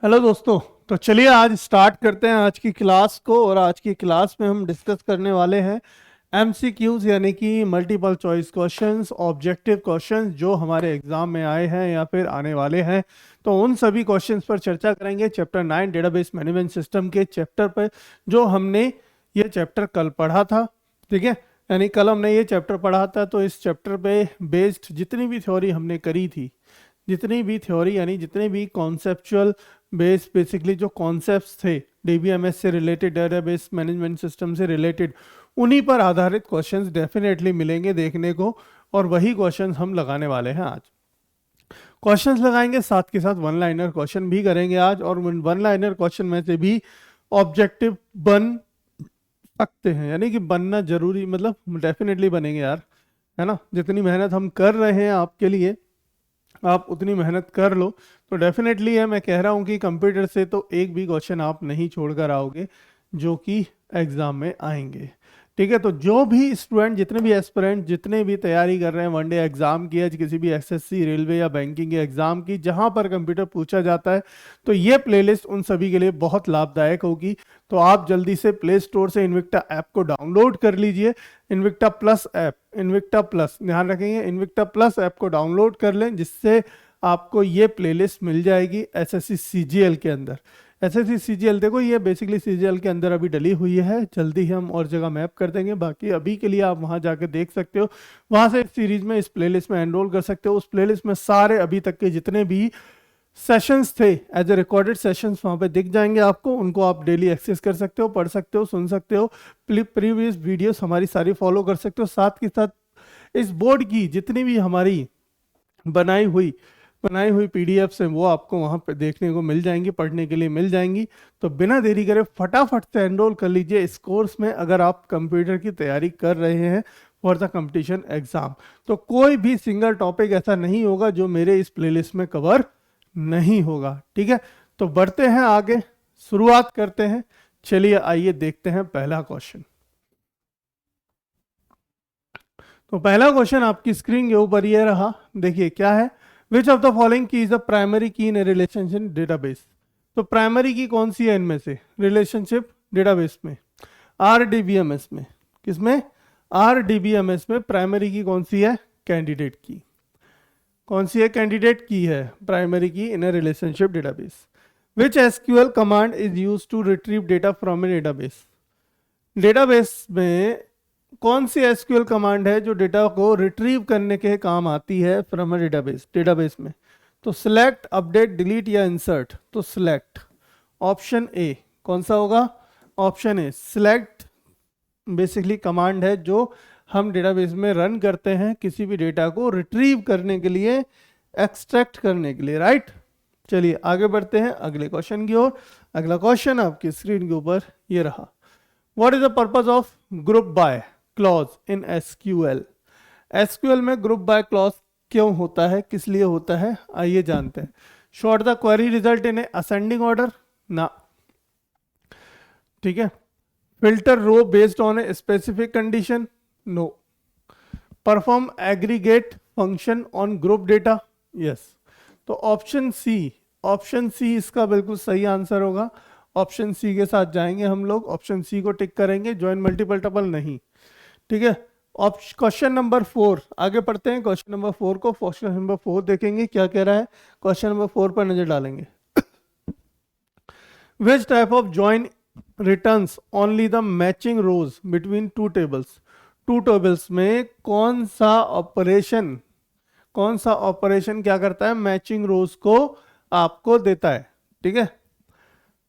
Hello दोस्तों। तो चलिए आज स्टार्ट करते हैं आज की क्लास को। और आज की क्लास में हम डिस्कस करने वाले हैं एमसीक्यूज यानी कि multiple choice questions, objective questions जो हमारे एग्जाम में आए हैं या फिर आने वाले हैं। तो उन सभी क्वेश्चंस पर चर्चा करेंगे चैप्टर 9 डेटाबेस मैनेजमेंट सिस्टम के चैप्टर पर, जो हमने ये चैप्टर कल पढ़ा था। ठीक है, यानी कल हमने ये चैप्टर पढ़ा था। तो इस चैप्टर पे बेस्ड जितनी भी थ्योरी हमने करी थी, जितनी भी थ्योरी यानी जितने भी कॉन्सेप्चुअल बेसिकली जो कॉन्सेप्ट्स थे डीबीएमएस से रिलेटेड, डेटाबेस मैनेजमेंट सिस्टम से रिलेटेड, उन्हीं पर आधारित क्वेश्चंस डेफिनेटली मिलेंगे देखने को। और वही क्वेश्चंस हम लगाने वाले हैं आज। क्वेश्चंस लगाएंगे, साथ के साथ वन लाइनर क्वेश्चन भी करेंगे आज। और वन लाइनर क्वेश्चन में से भी ऑब्जेक्टिव बन सकते हैं, यानी कि बनना जरूरी, मतलब डेफिनेटली बनेंगे यार, है ना। जितनी मेहनत हम कर रहे हैं आपके लिए, आप उतनी मेहनत कर लो तो डेफिनेटली है। मैं कह रहा हूँ कि कंप्यूटर से तो एक भी क्वेश्चन आप नहीं छोड़कर आओगे जो कि एग्जाम में आएंगे। ठीक है, तो जो भी स्टूडेंट, जितने भी एस्पिरेंट, जितने भी तैयारी कर रहे हैं वनडे एग्जाम की, या किसी भी एसएससी, रेलवे या बैंकिंग के एग्जाम की जहां पर कंप्यूटर पूछा जाता है, तो ये प्लेलिस्ट उन सभी के लिए बहुत लाभदायक होगी। तो आप जल्दी से प्ले स्टोर से इन्विक्टा ऐप को डाउनलोड कर लीजिए। Invicta plus app, Invicta plus, ध्यान रखेंगे, इन्विक्टा प्लस ऐप को डाउनलोड कर लें, जिससे आपको ये प्लेलिस्ट मिल जाएगी एसएससी सीजीएल के अंदर। एसएससी सीजीएल देखो, ये बेसिकली सीजीएल के अंदर अभी डली हुई है, जल्दी ही हम और जगह मैप कर देंगे। बाकी अभी के लिए आप वहां जाके देख सकते हो, वहां से इस सीरीज में, इस प्लेलिस्ट में एनरोल कर सकते हो। उस प्लेलिस्ट में सारे अभी तक के जितने भी सेशंस थे एज ए रिकॉर्डेड सेशंस वहां पे दिख जाएंगे आपको। उनको आप डेली एक्सेस कर सकते हो, पढ़ सकते हो, सुन सकते हो, प्रीवियस वीडियोस हमारी सारी फॉलो कर सकते हो। साथ के साथ इस बोर्ड की जितनी भी हमारी बनाई हुई पीडीएफ्स हैं वो आपको वहां पे देखने को मिल जाएंगी, पढ़ने के लिए मिल जाएंगी। तो बिना देरी करे फटाफट से एनरोल कर लीजिए इस कोर्स में, अगर आप कंप्यूटर की तैयारी कर रहे हैं फॉर द कंपटीशन एग्जाम। तो कोई भी सिंगल टॉपिक ऐसा नहीं होगा जो मेरे इस प्लेलिस्ट में कवर नहीं होगा। ठीक है, तो बढ़ते हैं आगे, शुरुआत करते हैं। चलिए आइए देखते हैं पहला क्वेश्चन। तो पहला क्वेश्चन आपकी स्क्रीन के ऊपर ये रहा, देखिए क्या है। विच ऑफ द फॉलोइंग की इज द प्राइमरी की इन ए रिलेशनशिप डेटाबेस। तो प्राइमरी की कौन सी है इनमें से रिलेशनशिप डेटाबेस में? आरडीबीएमएस में। किसमें? आरडीबीएमएस में प्राइमरी की कौन सी है? कैंडिडेट की। कौन सी है? कैंडिडेट की है प्राइमरी की in a relationship database. Which SQL command is use to retrieve data from a database. Database में कौन सी एसक्यूएल कमांड है जो डेटा को रिट्रीव करने के काम आती है फ्रॉम अ डेटाबेस में? तो सिलेक्ट, अपडेट, डिलीट या इंसर्ट। तो सिलेक्ट, ऑप्शन ए। कौन सा होगा? Option A, select basically command है जो हम डेटाबेस में रन करते हैं किसी भी डेटा को रिट्रीव करने के लिए, एक्सट्रैक्ट करने के लिए, राइट। चलिए आगे बढ़ते हैं अगले क्वेश्चन की ओर। अगला क्वेश्चन आपकी स्क्रीन के ऊपर ये रहा। What is the purpose of group by clause in SQL. SQL में ग्रुप बाय क्लॉज क्यों होता है, किस लिए होता है, आइए जानते हैं। Sort the query result in a ascending order ना। ठीक है। Filter row based on a specific condition, no. Perform aggregate function on group data, yes. तो ऑप्शन सी इसका बिल्कुल सही आंसर होगा। ऑप्शन सी के साथ जाएंगे हम लोग, ऑप्शन सी को टिक करेंगे, ज्वाइन मल्टीपल टपल नहीं। ठीक है। क्वेश्चन नंबर 4 आगे पढ़ते हैं। क्वेश्चन नंबर 4 को, क्वेश्चन नंबर 4 देखेंगे क्या कह रहा है। क्वेश्चन नंबर 4 पर नजर डालेंगे। Which type of join returns only the matching rows between two tables. Two tables में कौन सा ऑपरेशन क्या करता है? मैचिंग रोज को आपको देता है। ठीक है।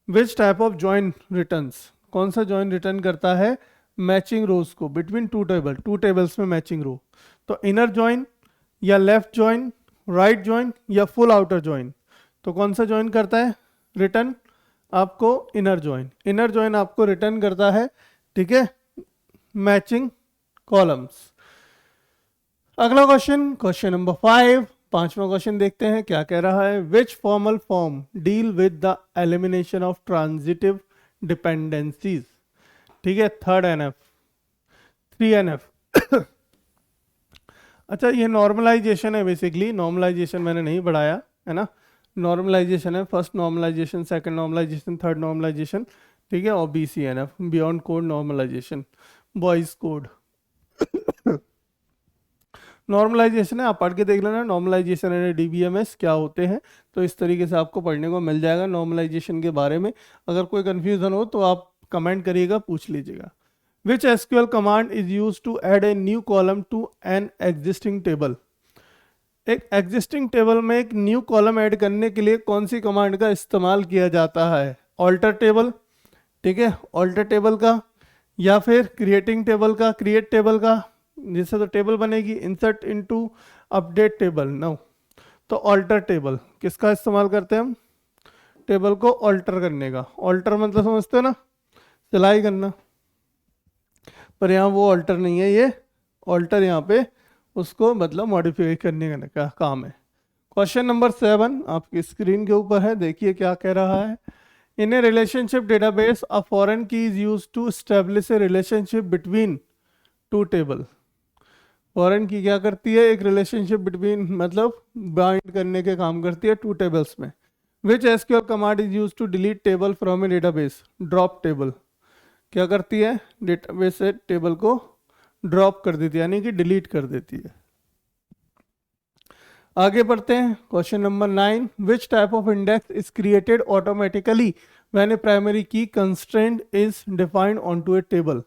विच टाइप ऑफ ज्वाइन रिटर्न्स, कौन सा ज्वाइन रिटर्न करता है मैचिंग रोज को बिटवीन टू टेबल्स में मैचिंग रो। तो इनर ज्वाइन या लेफ्ट ज्वाइन, राइट ज्वाइन या फुल आउटर ज्वाइन। तो कौन सा ज्वाइन करता है रिटर्न आपको? इनर ज्वाइन आपको रिटर्न करता है। ठीक है, मैचिंग कॉलम्स। अगला क्वेश्चन, क्वेश्चन नंबर 5, पांचवा क्वेश्चन देखते हैं क्या कह रहा है। Which formal form deal with the elimination of transitive dependencies. ठीक है, 3rd NF, 3 NF। अच्छा, ये नॉर्मलाइजेशन है, बेसिकली नॉर्मलाइजेशन मैंने नहीं बढ़ाया है ना। नॉर्मलाइजेशन है, first normalization, second normalization, third normalization, ठीक है, और BCNF beyond code normalization, Boyce Codd. Normalization है, आप पढ़ के देख लेना नॉर्मलाइजेशन एंड DBMS क्या होते हैं, तो इस तरीके से आपको पढ़ने को मिल जाएगा नॉर्मलाइजेशन के बारे में। अगर कोई कंफ्यूजन हो तो आप कमेंट करिएगा, पूछ लीजिएगा। Which SQL command is use to add a new column to an existing table? एक एग्जिस्टिंग टेबल में एक न्यू कॉलम ऐड करने के लिए कौन सी कमांड का इस्तेमाल किया जाता है? ऑल्टर टेबल, ठीक है, ऑल्टर टेबल का, या फिर क्रिएटिंग टेबल का, क्रिएट टेबल का, जिससे तो टेबल बनेगी, insert into update table, no, तो ऑल्टर टेबल। किसका इस्तेमाल करते हैं हम? टेबल को ऑल्टर करने का। ऑल्टर मतलब समझते हो ना, सिलाई करना, पर यहाँ वो ऑल्टर नहीं है, ये ऑल्टर यहाँ पे उसको मतलब मॉडिफाई करने का काम है। क्वेश्चन नंबर 7 आपकी स्क्रीन के ऊपर है, देखिए क्या कह रहा है। In a relationship database a foreign key is use to establish a relationship between two table. Foreign key क्या करती है? एक रिलेशनशिप बिटवीन मतलब बाइंड करने के काम करती है टू टेबल्स में। Which SQL command is use to delete table from a database? Drop table. क्या करती है? डेटाबेस से टेबल को ड्रॉप कर देती है, यानी कि डिलीट कर देती है। आगे बढ़ते हैं, question number 9। Which type of index is created automatically when a primary key constraint is defined onto a table?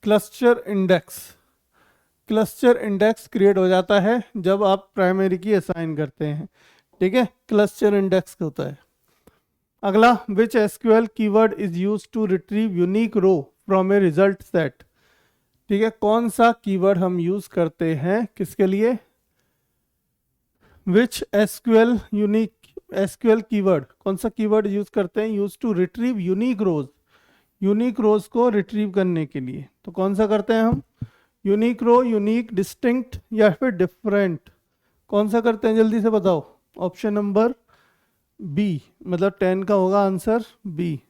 Cluster index. Cluster index create हो जाता है जब आप प्राइमरी की असाइन करते हैं, ठीक है, क्लस्टर इंडेक्स होता है। अगला, which SQL keyword is use to retrieve unique row from a result set? ठीक है, कौन सा कीवर्ड हम यूज करते हैं किसके लिए? विच SQL कीवर्ड, कौन सा कीवर्ड यूज करते हैं? Use to retrieve unique rows, unique rows को रिट्रीव करने के लिए। तो कौन सा करते हैं हम? यूनिक रो, यूनिक, डिस्टिंक्ट या फिर डिफरेंट? कौन सा करते हैं जल्दी से बताओ? ऑप्शन नंबर बी, मतलब 10 का होगा आंसर बी,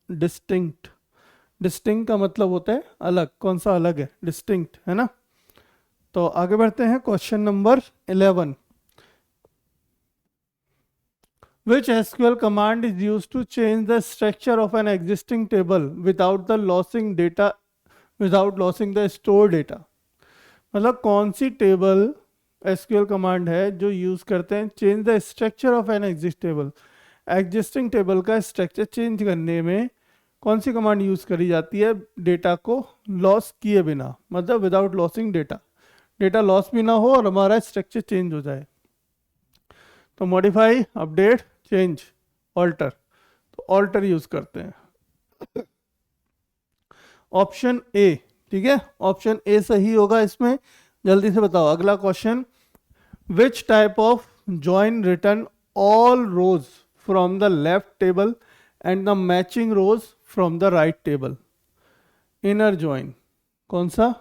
डिस्टिंक्ट। डिस्टिंक्ट का मतलब होता है अलग, कौन सा अलग है? डिस्टिंक्ट, है ना। तो आगे बढ़ते हैं, question number 11। Which SQL command is used to change the structure of an existing table without losing the stored data? मतलब कौन सी टेबल SQL कमांड है जो यूज करते हैं change the structure of an existing table का structure change करने में कौन सी कमांड यूज करी जाती है डेटा को लॉस किए बिना, मतलब without losing data, data loss भी ना हो और हमारा स्ट्रक्चर चेंज हो जाए। तो मॉडिफाई, अपडेट, चेंज, ऑल्टर, तो ऑल्टर यूज करते हैं। ऑप्शन ए, ठीक है, ऑप्शन ए सही होगा इसमें, जल्दी से बताओ। अगला question, which type of join return all rows from the left table and the matching rows from the right table? Inner join, कौन सा?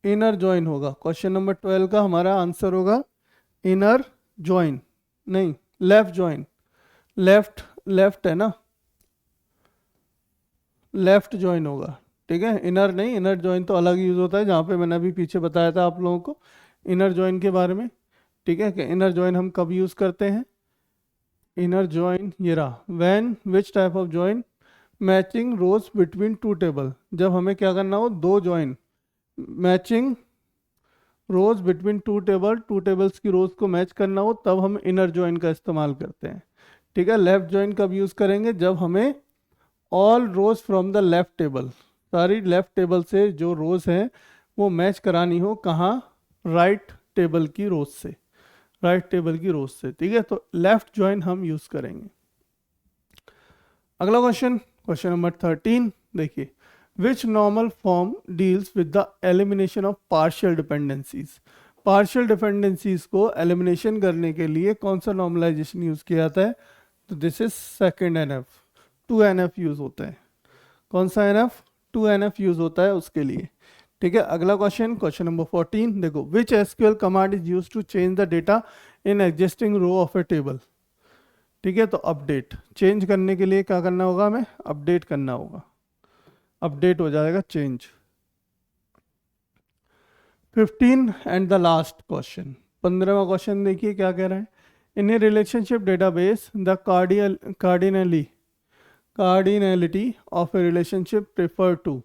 इनर जॉइन होगा। क्वेश्चन नंबर 12 का हमारा आंसर होगा इनर जॉइन, नहीं लेफ्ट जॉइन। लेफ्ट है ना, left join होगा, ठीक है, इनर नहीं। इनर जॉइन तो अलग यूज होता है, जहाँ पे मैंने अभी पीछे बताया था आप लोगों को इनर जॉइन के बारे में, ठीक है, कि इनर जॉइन हम कब यूज करते हैं। इनर जॉइन ये रहा, when which type of join matching rows between two table, जब हमें क्या करना हो, दो join, matching rows between two tables की रोज को मैच करना हो, तब हम इनर जॉइन का इस्तेमाल करते हैं, ठीक है। लेफ्ट जॉइन कब यूज करेंगे? जब हमें all rows from the left table, सारी लेफ्ट टेबल से जो रोज हैं वो मैच करानी हो, कहाँ? राइट टेबल की रोज से, राइट टेबल की रोज से, ठीक है, तो लेफ्ट जॉइन हम यूज करेंगे। अगला क्वेश्चन, क्वेश्चन नंबर 13 देखिए, विच normal form deals with the elimination of partial dependencies? Partial dependencies को एलिमिनेशन करने के लिए कौन सा नॉर्मलाइजेशन यूज किया जाता है? तो this is second NF, 2NF use होता है। कौन सा NF? 2NF यूज होता है उसके लिए, ठीक है। अगला क्वेश्चन, क्वेश्चन नंबर 14 देखो, which SQL command is use to change the data in existing row of a table? ठीक है, तो अपडेट, चेंज करने के लिए क्या करना होगा? हमें अपडेट करना होगा, अपडेट हो जाएगा change. 15 and the last question, 15वां क्वेश्चन देखिए क्या कह रहा है। In a relationship database, the cardinality of a relationship refer to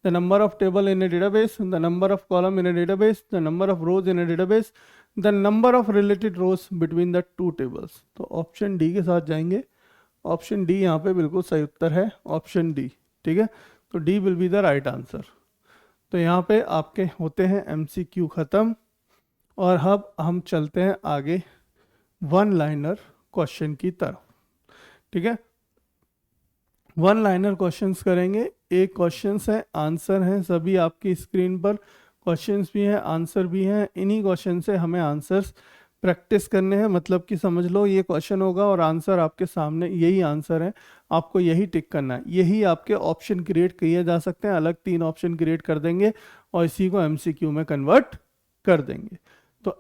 the number of table in a database, the number of column in a database, the number of rows in a database, the number of related rows between the two tables. तो option D के साथ जाएंगे. Option D यहाँ पे बिल्कुल सही उत्तर है, option D. ठीक है, तो D will be the right answer. तो यहाँ पे आपके होते हैं MCQ खत्म. और अब हम चलते हैं आगे वन लाइनर क्वेश्चन की तरफ. ठीक है, वन लाइनर क्वेश्चंस करेंगे. एक क्वेश्चंस है, आंसर हैं सभी आपकी स्क्रीन पर. क्वेश्चंस भी हैं, आंसर भी हैं. इन्हीं क्वेश्चन से हमें आंसर्स प्रैक्टिस करने हैं. मतलब कि समझ लो ये क्वेश्चन होगा और आंसर आपके सामने, यही आंसर है, आपको यही टिक करना है. यही आपके ऑप्शन क्रिएट किए जा सकते हैं. अलग 3 ऑप्शन क्रिएट कर देंगे और इसी को MCQ में कन्वर्ट कर देंगे. तो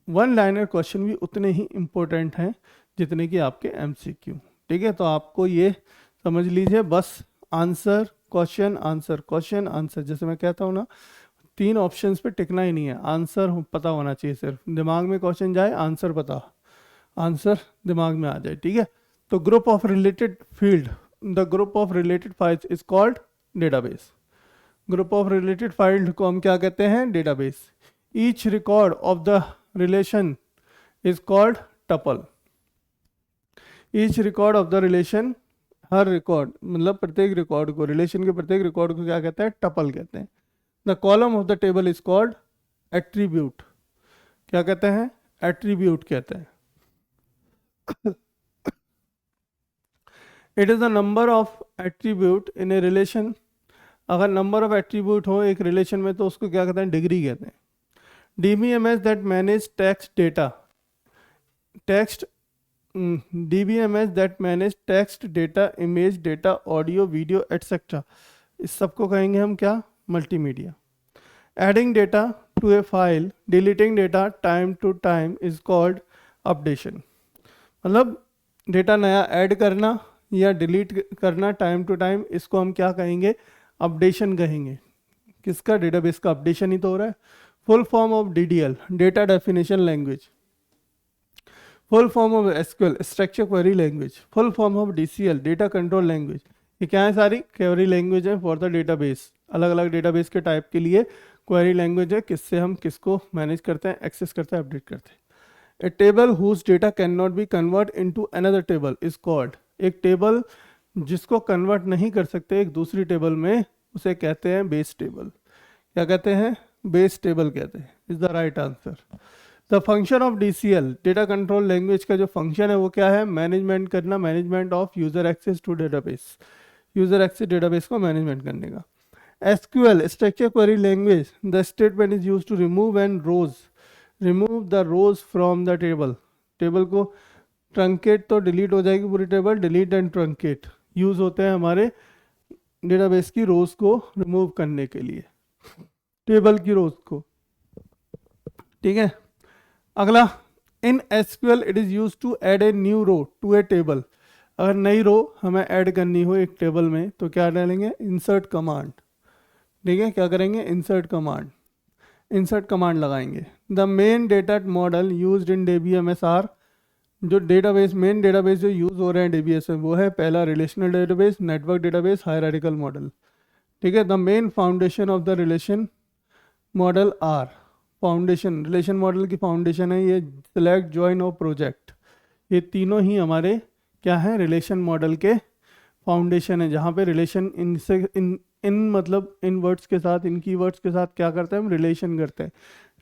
वन लाइनर क्वेश्चन भी उतने ही इम्पोर्टेंट हैं जितने कि आपके MCQ. ठीक है, तो आपको ये समझ लीजिए बस answer question answer question answer. जैसे मैं कहता हूँ ना, 3 ऑप्शंस पे टिकना ही नहीं है, आंसर पता होना चाहिए. सिर्फ दिमाग में क्वेश्चन जाए, आंसर पता, आंसर दिमाग में आ जाए. ठीक है, तो group of related field, the group of related files is called database. Group of related filed को हम क्या कहते हैं? Database. Each record of the relation is called tuple. Each record of the relation, her record मतलब प्रत्येक record को, relation के प्रत्येक रिकॉर्ड को क्या कहते हैं? टपल कहते हैं. The column of the table is called attribute. क्या कहते हैं? एट्रीब्यूट कहते हैं. It is the number of attribute in a relation. अगर नंबर ऑफ एट्रीब्यूट हो एक रिलेशन में तो उसको क्या कहते हैं? डिग्री कहते हैं. DBMS that manage text data, text DBMS that manage text data, image data, audio, video, etc. इस सबको कहेंगे हम क्या? Multimedia. Adding data to a file, deleting data time to time is called updation. मतलब data नया add करना या delete करना टाइम टू टाइम, इसको हम क्या कहेंगे? अपडेशन कहेंगे. किसका? डेटाबेस का अपडेशन ही तो हो रहा है. Full form of DDL, data definition language. Full form of SQL, structure query language. Full form of DCL, data control language. ये क्या है? सारी क्वेरी लैंग्वेज है फॉर द डेटाबेस. अलग अलग डेटाबेस के टाइप के लिए क्वेरी लैंग्वेज है, किससे हम किसको मैनेज करते हैं, एक्सेस करते हैं, अपडेट करते हैं. A table whose data can not be convert into another table is called. एक टेबल जिसको कन्वर्ट नहीं कर सकते एक दूसरी टेबल में, उसे कहते हैं बेस टेबल. क्या कहते हैं? बेस टेबल कहते हैं. Is the right answer. The function of DCL, data control language का जो फंक्शन है वो क्या है? मैनेजमेंट करना, management of user access to database. User access database को मैनेजमेंट करने का. SQL, structure query language, the statement is use to remove and rows, remove the rows from the table. Table को truncate तो delete हो जाएगी पूरी table, delete and truncate use होते हैं हमारे डेटाबेस की रोज को रिमूव करने के लिए, टेबल की रोज को. ठीक है, अगला. In SQL it is use to add a new row to a table. अगर नई रो हमें ऐड करनी हो एक टेबल में तो क्या डालेंगे? Insert command. ठीक है, क्या करेंगे? Insert command. इंसर्ट कमांड लगाएंगे. The main data model used in DBMS are, जो डेटाबेस, मेन डेटाबेस जो यूज हो रहे हैं DBMS में वो है पहला relational database, network database, hierarchical model. ठीक है, the main foundation of the relation model are. Foundation, relation model की फाउंडेशन है ये सिलेक्ट, ज्वाइन और प्रोजेक्ट. ये तीनों ही हमारे क्या है? रिलेशन मॉडल के फाउंडेशन है, जहाँ पे रिलेशन इनसे इन मतलब इन वर्ड्स के साथ, इन की वर्ड्स के साथ क्या करते हैं? हम रिलेशन करते हैं.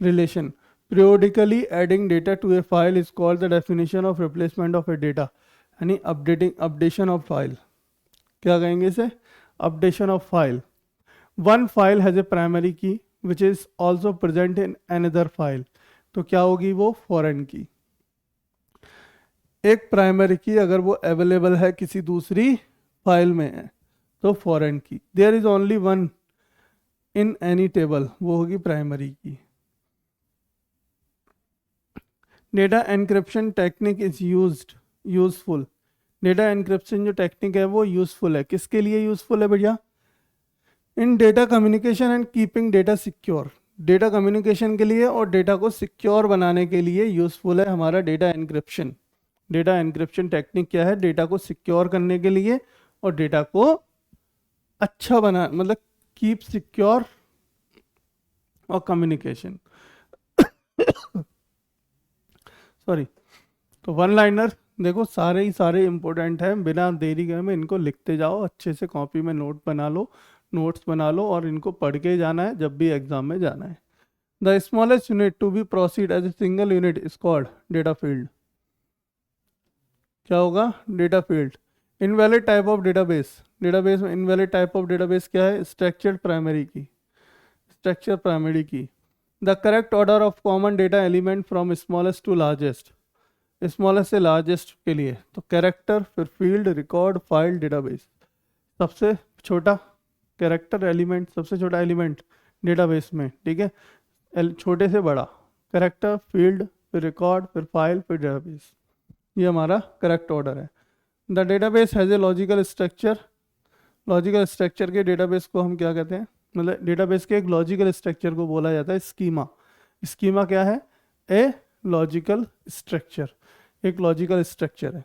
Relation. Periodically adding data to a file is called the definition of replacement of a data, यानी updation of file. क्या कहेंगे इसे? Updation of file. One file has a primary key which is also present in another file. तो क्या होगी वो? foreign key. एक primary की अगर वो अवेलेबल है किसी दूसरी फाइल में है तो foreign key. There is only one in any table, वो होगी primary key. Data encryption technique is useful. Data encryption जो टेक्निक है वो यूजफुल है. किसके लिए यूजफुल है भैया? In data communication and keeping data secure. Data communication के लिए और डेटा को सिक्योर बनाने के लिए यूज़फुल है हमारा data encryption. Data encryption technique क्या है? डेटा को सिक्योर करने के लिए और डेटा को अच्छा बना, मतलब कीप सिक्योर और कम्युनिकेशन। सॉरी। तो वन लाइनर देखो सारे ही सारे इंपॉर्टेंट हैं, बिना देरी के में इनको लिखते जाओ, अच्छे से कॉपी में नोट्स बना लो और इनको पढ़ के जाना है जब भी एग्जाम में जाना है। The smallest unit to be proceed as a single unit is called data field. क्या होगा? Data field. Invalid type of database. Database में इनवैलिड टाइप ऑफ डेटाबेस क्या है? Structured primary key. Structure primary key. The correct order of common data element from smallest to largest. Smallest से largest के लिए तो character, फिर field, record, file, database. सबसे छोटा कैरेक्टर एलिमेंट, सबसे छोटा एलिमेंट डेटाबेस में, ठीक है, छोटे से बड़ा कैरेक्टर, फील्ड, फिर रिकॉर्ड, फिर फाइल, फिर डेटाबेस। ये हमारा करेक्ट ऑर्डर है। The database has a logical structure. Logical structure के डेटाबेस को हम क्या कहते हैं? मतलब डेटाबेस के एक लॉजिकल स्ट्रक्चर को बोला जाता है स्कीमा। स्कीमा क्या है? ए लॉजिकल स्ट्रक्चर, एक लॉजिकल स्ट्रक्चर है।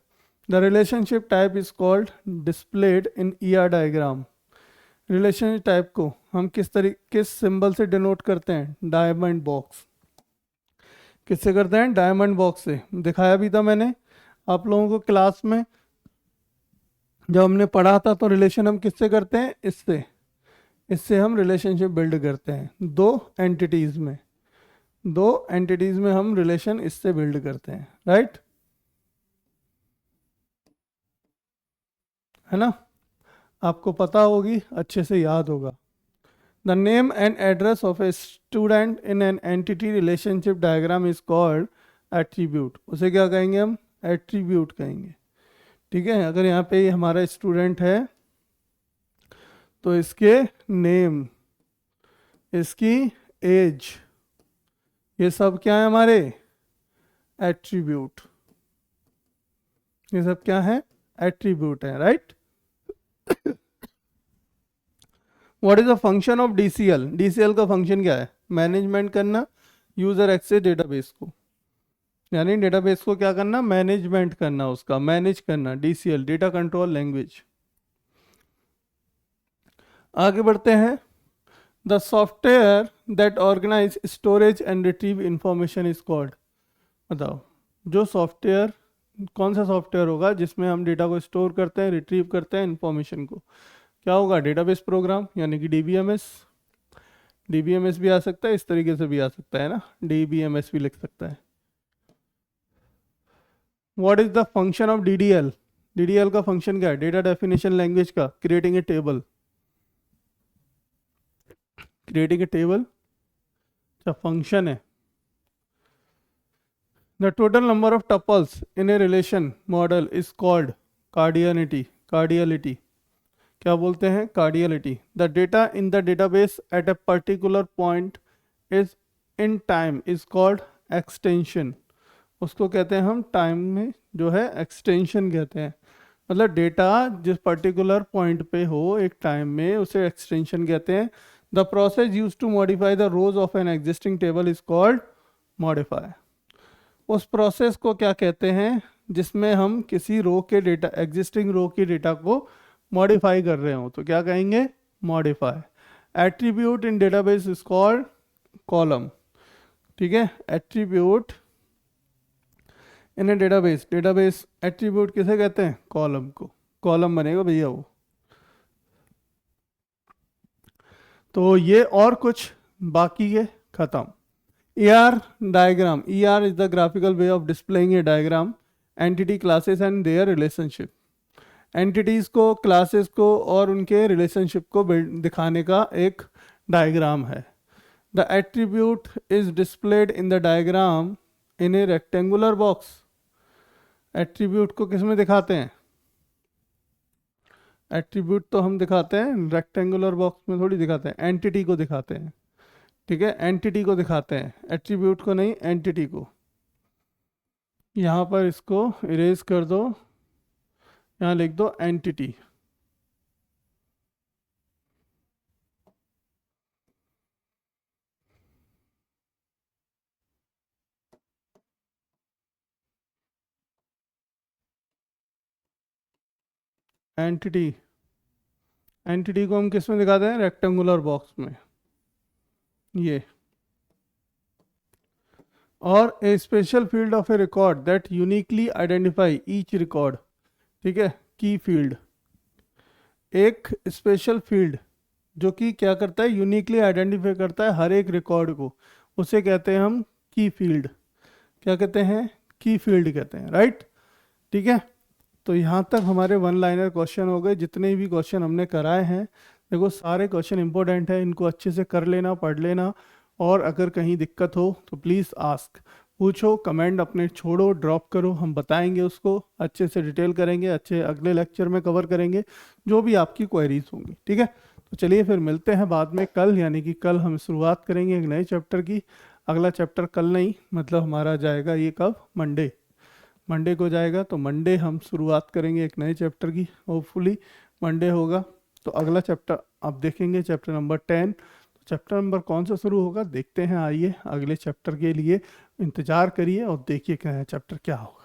The relationship type is called displayed in ER diagram. Relationship type को हम किस सिंबल से डिनोट करते हैं? Diamond box. किससे करते हैं? डायमंड बॉक्स से। दिखाया भी था मैंने आप लोगों को क्लास में जब हमने पढ़ा था। तो रिलेशन हम किससे करते हैं? इससे हम रिलेशनशिप बिल्ड करते हैं। दो एंटिटीज में हम रिलेशन इससे बिल्ड करते हैं, राइट? है ना? आपको पता होगी, अच्छे से याद होगा। The name and address of a student in an entity relationship diagram is called attribute. उसे क्या कहेंगे हम? एट्रीब्यूट कहेंगे, ठीक है। अगर यहाँ पे हमारा स्टूडेंट है तो इसके नेम, इसकी एज, ये सब क्या है? हमारे एट्रीब्यूट। ये सब क्या है? एट्रीब्यूट है, right? What is the function of DCL? DCL का फंक्शन क्या है? मैनेजमेंट करना यूजर एक्सेस डेटाबेस को, यानी डेटाबेस को क्या करना? मैनेजमेंट करना, उसका मैनेज करना। DCL, data control language. आगे बढ़ते हैं। The software that organize storage and retrieve information is called. बताओ, जो सॉफ्टवेयर, कौन सा सॉफ्टवेयर होगा जिसमें हम डेटा को स्टोर करते हैं, रिट्रीव करते हैं इंफॉर्मेशन को? क्या होगा? डेटाबेस प्रोग्राम, यानी कि डीबीएमएस। डीबीएमएस भी आ सकता है, इस तरीके से भी आ सकता है ना, डीबीएमएस भी लिख सकता है। What is the function of DDL? DDL का फंक्शन क्या है? डेटा डेफिनेशन लैंग्वेज का, creating a table. Creating a table क्या फंक्शन है? The total number of tuples in a relation model is called cardinality. Cardinality क्या बोलते हैं? Cardinality. The data in the database at a particular point is in time is called extension. उसको कहते हैं हम time में जो है एक्सटेंशन कहते हैं। मतलब डेटा जिस पर्टिकुलर पॉइंट पे हो एक टाइम में, उसे एक्सटेंशन कहते हैं। The process use to modify the rows of an existing table is called modify. उस प्रोसेस को क्या कहते हैं जिसमें हम किसी रो के डेटा, एग्जिस्टिंग रो की डेटा को मॉडिफाई कर रहे हो, तो क्या कहेंगे? Modify. Attribute in database is called column, ठीक है। एट्रीब्यूट इन ए डेटाबेस, डेटाबेस एट्रीब्यूट किसे कहते हैं? कॉलम को। कॉलम बनेगा भैया वो। तो ये और कुछ बाकी है, खत्म। ER diagram. ER is the graphical way of displaying A diagram, entity, classes and their relationship. Entities को, क्लासेस को और उनके रिलेशनशिप को दिखाने का एक डायग्राम है। The attribute is displayed in the diagram in A rectangular box. Attribute को किस में दिखाते हैं? एट्रीब्यूट तो हम दिखाते हैं रेक्टेंगुलर बॉक्स में, थोड़ी दिखाते हैं, एंटिटी को दिखाते हैं, ठीक है। एंटिटी को दिखाते हैं, एट्रीब्यूट को नहीं, एंटिटी को। यहाँ पर इसको इरेज कर दो, यहाँ लिख दो एंटिटी। एंटिटी, एंटिटी को हम किस में दिखाते हैं? रेक्टेंगुलर बॉक्स में, ये। और a special field of a record that uniquely identify each record, ठीक है, की फील्ड। एक स्पेशल फील्ड जो कि क्या करता है? यूनिकली आइडेंटिफाई करता है हर एक रिकॉर्ड को, उसे कहते हैं हम की फील्ड। क्या कहते हैं? की फील्ड कहते हैं, राइट? ठीक है, तो यहाँ तक हमारे वन लाइनर क्वेश्चन हो गए। जितने भी क्वेश्चन हमने कराए हैं, देखो सारे क्वेश्चन इंपॉर्टेंट है, इनको अच्छे से कर लेना, पढ़ लेना। और अगर कहीं दिक्कत हो तो प्लीज़ आस्क, पूछो, कमेंट अपने छोड़ो, ड्रॉप करो, हम बताएंगे उसको, अच्छे से डिटेल करेंगे, अच्छे अगले लेक्चर में कवर करेंगे जो भी आपकी क्वेरीज होंगी, ठीक है? तो चलिए फिर मिलते हैं बाद में कल, यानी कि कल हम शुरुआत करेंगे एक नए चैप्टर की। अगला चैप्टर कल नहीं, मतलब हमारा जाएगा ये कब? मंडे को जाएगा। तो मंडे हम शुरुआत करेंगे एक नए चैप्टर की, होपफुली मंडे होगा। तो अगला चैप्टर आप देखेंगे, चैप्टर नंबर 10। तो चैप्टर नंबर कौन सा शुरू होगा देखते हैं। आइए अगले चैप्टर के लिए इंतज़ार करिए और देखिए क्या चैप्टर क्या होगा।